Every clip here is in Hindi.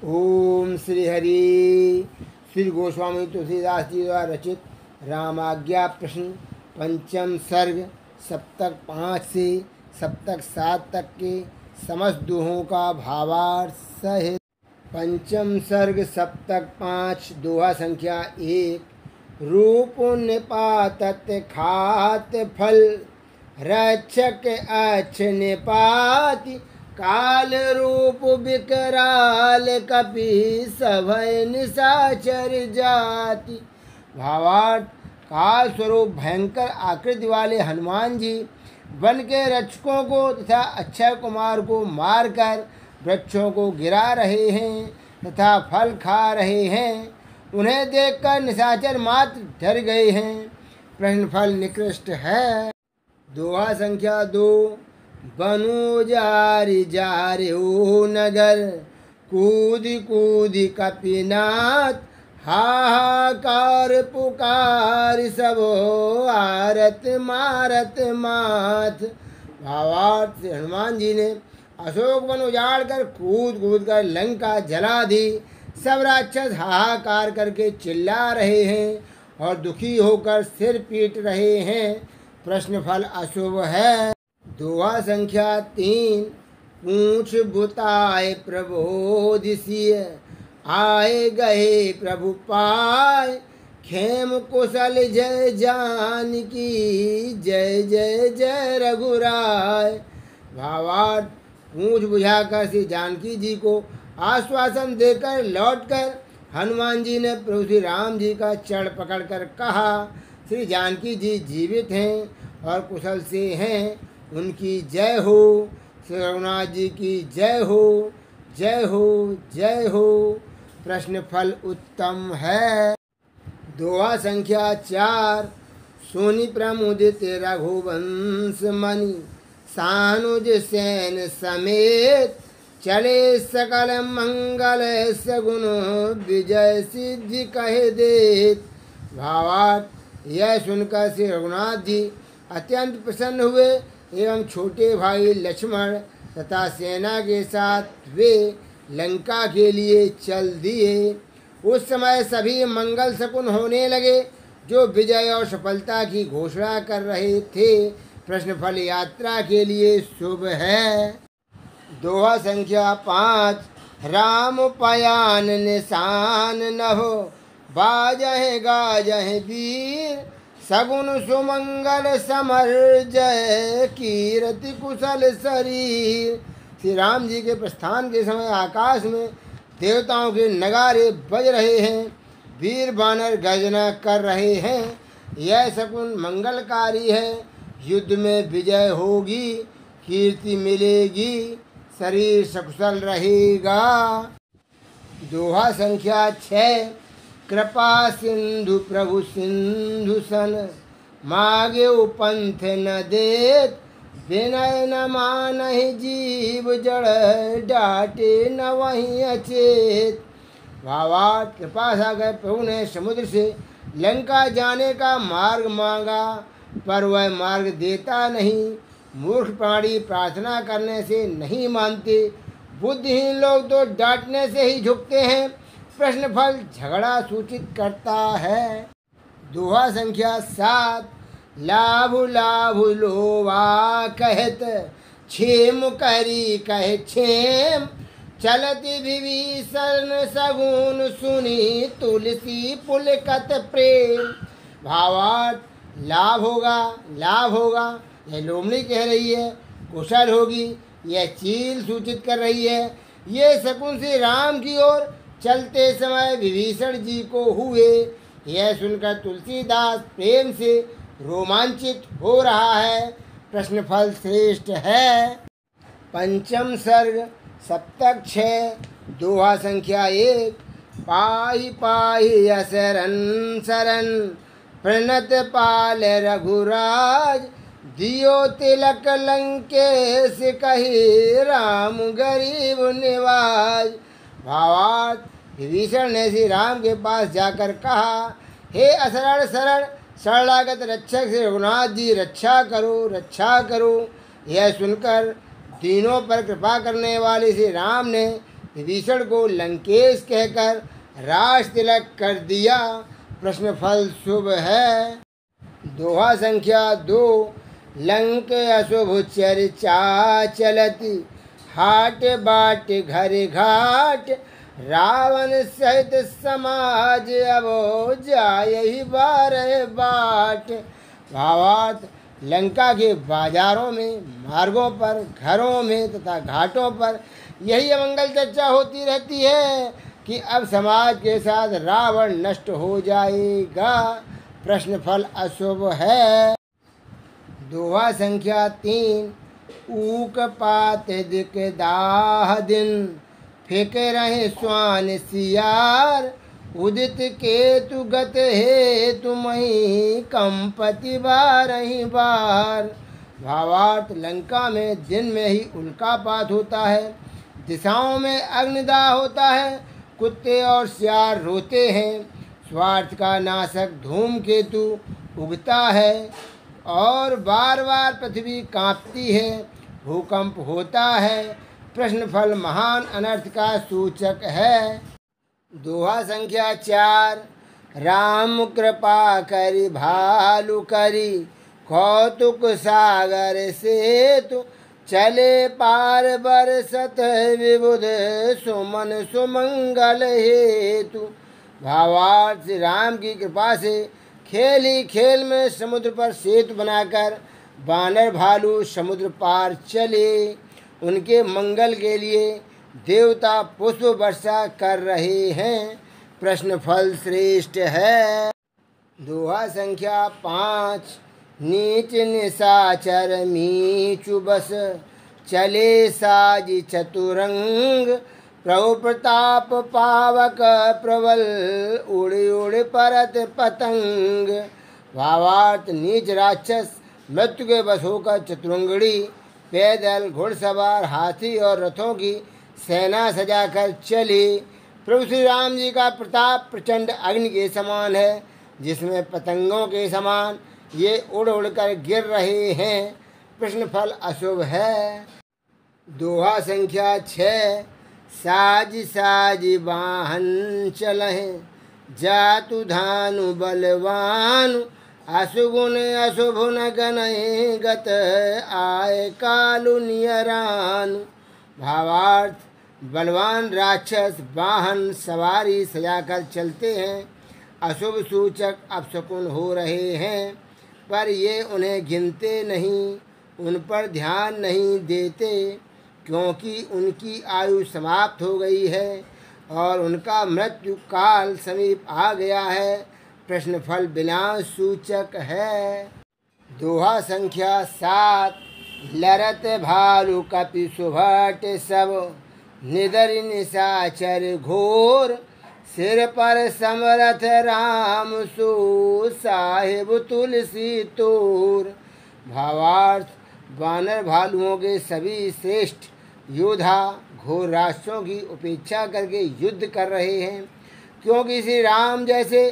ओम श्री हरि। श्री गोस्वामी तुलसीदास जी द्वारा रचित रामाज्ञा प्रश्न पंचम सर्ग सप्तक 5 से सप्तक 7 तक के समस्त दोहों का भावार्थ सहित। पंचम सर्ग सप्तक 5 दोहा संख्या 1। रूप निपातत खात फल रक्षक अच्छ निपाति काल रूप विकराल कपि सभय निशाचर जाति। भावार्थ, काल स्वरूप भयंकर आकृति वाले हनुमान जी वन के रक्षकों को तथा अक्षय कुमार को मारकर वृक्षों को गिरा रहे हैं तथा फल खा रहे हैं। उन्हें देखकर निशाचर मात्र डर गए हैं। प्रश्न फल निकृष्ट है। दोहा संख्या 2। बनु जारि जारि हो नगर कूद कूद कपिनाथ हाहाकार पुकार सबो आरत मारत माथ। भावार्थ, हनुमान जी ने अशोक वन उजाड़ कर कूद कूद कर लंका जला दी। सब राक्षस हाहाकार करके चिल्ला रहे हैं और दुखी होकर सिर पीट रहे हैं। प्रश्न फल अशुभ है। दोहा संख्या 3। पूछ बुताए प्रबोधिसिय आए गए प्रभु पाए खेम कुशल जय जानकी जय जय जय रघुराय। भावार्थ, पूछ बुझाकर श्री जानकी जी को आश्वासन देकर लौटकर हनुमान जी ने प्रभु श्री राम जी का चरण पकड़कर कहा, श्री जानकी जी जीवित हैं और कुशल से हैं, उनकी जय हो। श्री रघुनाथ जी की जय हो, जय हो, जय हो। प्रश्न फल उत्तम है। दोहा संख्या 4। सोनि प्रमुदित रघुवंश मणि सानुज सेन समेत चले सकल मंगल सगुन विजय सिद्धि कहे देत। भावार्थ, यह सुनकर श्री रघुनाथ जी अत्यंत प्रसन्न हुए एवं छोटे भाई लक्ष्मण तथा सेना के साथ वे लंका के लिए चल दिए। उस समय सभी मंगल शकुन होने लगे जो विजय और सफलता की घोषणा कर रहे थे। प्रश्न फल यात्रा के लिए शुभ है। दोहा संख्या 5। राम पयान निशान नभो बाजह गाजह वीर सगुन सुमंगल समर जय कीर्ति कुशल शरीर। श्री राम जी के प्रस्थान के समय आकाश में देवताओं के नगारे बज रहे हैं, वीर बानर गर्जना कर रहे हैं। यह शकुन मंगलकारी है। युद्ध में विजय होगी, कीर्ति मिलेगी, शरीर सकुशल रहेगा। दोहा संख्या 6। कृपा सिंधु प्रभु सिंधु सन मागे पंथ न देत विनय न मानहि जीव जड़ डाटे न वहीं अचेत। भावार्थ, कृपा सागर प्रभु ने समुद्र से लंका जाने का मार्ग मांगा पर वह मार्ग देता नहीं। मूर्ख प्राणी प्रार्थना करने से नहीं मानते, बुद्धिहीन लोग तो डांटने से ही झुकते हैं। प्रश्न फल झगड़ा सूचित करता है। दोहा संख्या 7। लाभ लाभ लोवा कहत क्षेम करी कहे क्षेम चलति विभीषण सगुन सुनी तुलसी पुलकत प्रेम। भावार्थ, लाभ होगा, लाभ होगा, यह लोमड़ी कह रही है। कुशल होगी, यह चील सूचित कर रही है। ये शकुन श्री राम की ओर चलते समय विभीषण जी को हुए। यह सुनकर तुलसीदास प्रेम से रोमांचित हो रहा है। प्रश्न फल श्रेष्ठ है। पंचम सर्ग सप्तक 6। दोहा संख्या 1। पाहि पाहि असरन सरन प्रणत पाल रघुराज दियो तिलक लंकेश कही राम गरीब निवाज। भावार्थ, विभीषण ने श्री राम के पास जाकर कहा, हे असरण शरण शरणागत रक्षक श्री रघुनाथ जी रक्षा करो, रक्षा करो। यह सुनकर दीनों पर कृपा करने वाले श्री राम ने विभीषण को लंकेश कहकर राज तिलक कर दिया। प्रश्न फल शुभ है। दोहा संख्या 2। लंक अशुभ चर्चा चलती, हाट बाट घर घाट, रावण सहित समाज अब जाय ही बारह बाट। भावार्थ, लंका के बाजारों में, मार्गों पर, घरों में तथा घाटों पर यही अमंगल चर्चा होती रहती है कि अब समाज के साथ रावण नष्ट हो जाएगा। प्रश्न फल अशुभ है। दोहा संख्या 3। ऊक पात दिक दाह दिन, फेंक रहे स्वान सियार, उदित केतु गत हे तुम्हीं, कंपति बारही बार। भावार्थ, लंका में दिन में ही उल्कापात होता है, दिशाओं में अग्निदाह होता है, कुत्ते और सियार रोते हैं, स्वार्थ का नाशक धूमकेतु उगता है और बार बार पृथ्वी कांपती है, भूकंप होता है। प्रश्न फल महान अनर्थ का सूचक है। दोहा संख्या 4। राम कृपा करि भालु करी, कौतुक सागर सेतु, चले पार बरसत विबुध, सुमन सुमंगल हेतु। भावार्थ, श्री राम की कृपा से खेल ही खेल में समुद्र पर सेतु बनाकर बानर भालू समुद्र पार चले। उनके मंगल के लिए देवता पुष्प वर्षा कर रहे हैं। प्रश्न फल श्रेष्ठ है। दोहा संख्या 5। नीच निशाचर मीचु बस, चले साज चतुरंग, प्रभु प्रताप पावक प्रबल, उड़ उड़ परत पतंग। भावार्थ, नीच राक्षस मृत्यु के बस होकर चतुरंगड़ी, पैदल, घुड़सवार, हाथी और रथों की सेना सजाकर चले। प्रभु श्री राम जी का प्रताप प्रचंड अग्नि के समान है, जिसमें पतंगों के समान ये उड़ उड़ कर गिर रहे हैं। प्रश्न फल अशुभ है। दोहा संख्या 6। साज साज वाहन चलहें, जातु धानु बलवानु, अशुगुन अशुभ न गनहि, गत आय कालु नियरानु। भावार्थ, बलवान राक्षस वाहन सवारी सजाकर चलते हैं, अशुभ सूचक अपशकुन हो रहे हैं, पर ये उन्हें गिनते नहीं, उन पर ध्यान नहीं देते, क्योंकि उनकी आयु समाप्त हो गई है और उनका मृत्यु काल समीप आ गया है। प्रश्न फल विनाश सूचक है। दोहा संख्या 7। लरत भालु कपि सुभट सब, निदर निशाचर घोर, सिर पर समरथ राम सो, साहिब तुलसी तोर। भावार्थ, वानर भालुओं के सभी श्रेष्ठ योद्धा घोर राक्षसों की उपेक्षा करके युद्ध कर रहे हैं, क्योंकि श्री राम जैसे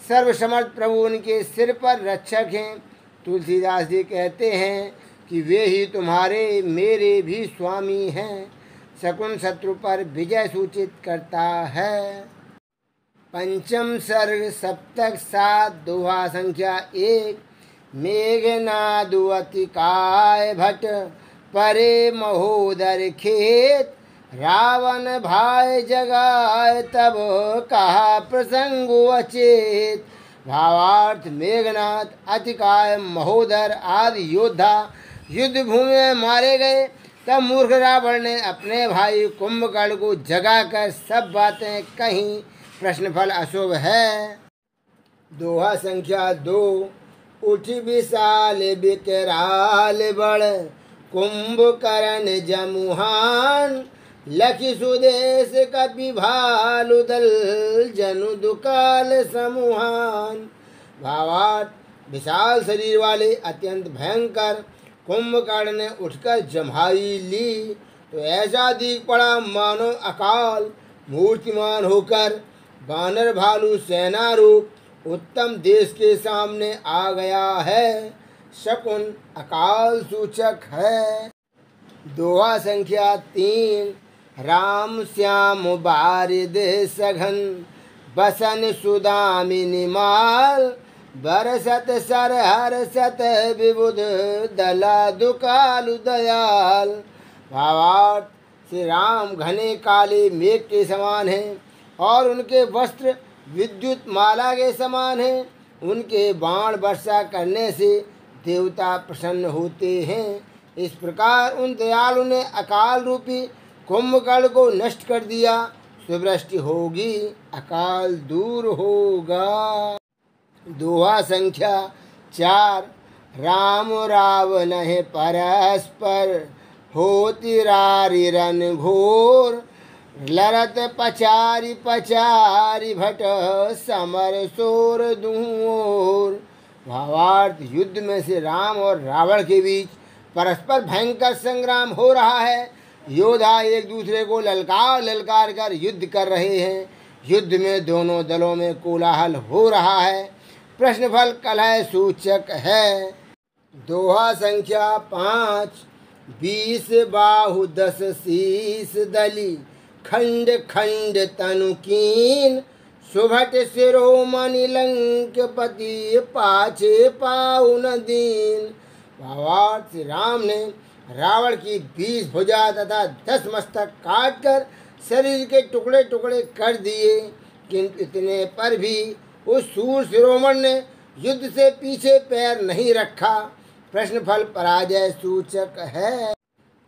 सर्वसमर्थ प्रभु उनके सिर पर रक्षक हैं। तुलसीदास जी कहते हैं कि वे ही तुम्हारे मेरे भी स्वामी हैं। शकुन शत्रु पर विजय सूचित करता है। पंचम सर्ग सप्तक 7। दोहा संख्या 1। मेघनादु अति काय भट, परे महोदर खेत, रावण भाई जगाए तब, कहा प्रसंग अचेत। भावार्थ, मेघनाथ, अतिकाय, महोदर आदि योद्धा युद्ध भूमि में मारे गए, तब मूर्ख रावण ने अपने भाई कुंभकर्ण को जगाकर सब बातें कहीं। प्रश्न फल अशुभ है। दोहा संख्या 2। उठी विशाल विकराल बड़, कुंभकर्ण जमुहान, लखी सुदेश कपि भालु दल, जनु दुकाल समूहान। भावार्थ, विशाल शरीर वाले अत्यंत भयंकर कुंभकर्ण ने उठकर जम्हाई ली तो ऐसा दिख पड़ा मानो अकाल मूर्तिमान होकर बानर भालू सेना रूप उत्तम देश के सामने आ गया है। शकुन अकाल सूचक है। दोहा संख्या 3। राम श्याम बारिद सघन बसन सुदामिनी माल बरसत सर हरसत विबुध दला दुकालु दयाल। भावार्थ, श्री राम घने काले मेघ के समान हैं और उनके वस्त्र विद्युत माला के समान हैं। उनके बाण वर्षा करने से देवता प्रसन्न होते हैं। इस प्रकार उन दयालु ने अकाल रूपी कुंभकर्ण को नष्ट कर दिया। सुवृष्टि होगी, अकाल दूर होगा। दोहा संख्या 4। राम रावण है परस्पर होती रारी रन घोर लरत पचारी पचारी भट समर सोर दूर। भावार्थ, युद्ध में से राम और रावण के बीच परस्पर भयंकर संग्राम हो रहा है। योद्धा एक दूसरे को ललकार ललकार कर युद्ध कर रहे हैं। युद्ध में दोनों दलों में कोलाहल हो रहा है। प्रश्नफल कलह सूचक है। दोहा संख्या 5। 20 बाहु 10 शीस दली खंड खंड तनु कीन सुभट शिरोमणि लंकपति पाछे पाउन दीन। भावार्थ, श्री राम ने रावण की 20 भुजा तथा 10 मस्तक काटकर शरीर के टुकड़े टुकड़े कर दिए, किंतु इतने पर भी उस सूर शिरोमणि ने युद्ध से पीछे पैर नहीं रखा। प्रश्नफल पराजय सूचक है।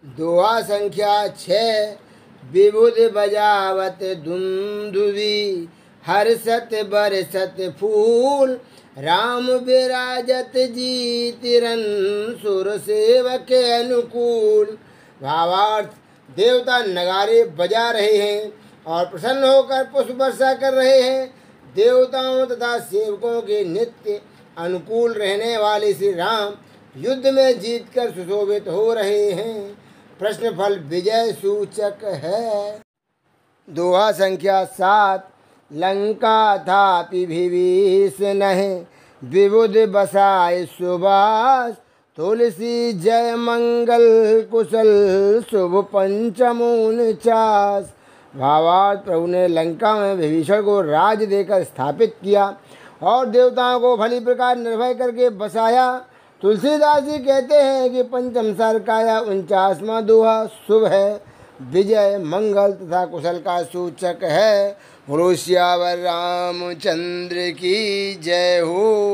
दोहा संख्या 6। विबुध बजावत दुंदुभी हर्षत बरसत फूल राम विराजत जीतिरन सुर सेवक अनुकूल। भावार्थ, देवता नगारे बजा रहे हैं और प्रसन्न होकर पुष्प वर्षा कर रहे हैं। देवताओं तथा सेवकों के नित्य अनुकूल रहने वाले श्री राम युद्ध में जीतकर सुशोभित हो रहे हैं। प्रश्नफल विजय सूचक है। दोहा संख्या 7। लंका थापि विभीषण विबुध बसाए सुबास तुलसी जय मंगल कुशल शुभ पंचमून चास। भावार्थ, प्रभु ने लंका में विभीषण को राज देकर स्थापित किया और देवताओं को भली प्रकार निर्भय करके बसाया। तुलसीदास जी कहते हैं कि पंचम सर्ग का यह 49वां दोहा शुभ है, विजय मंगल तथा कुशल का सूचक है। बोलो सियावर रामचंद्र की जय हो।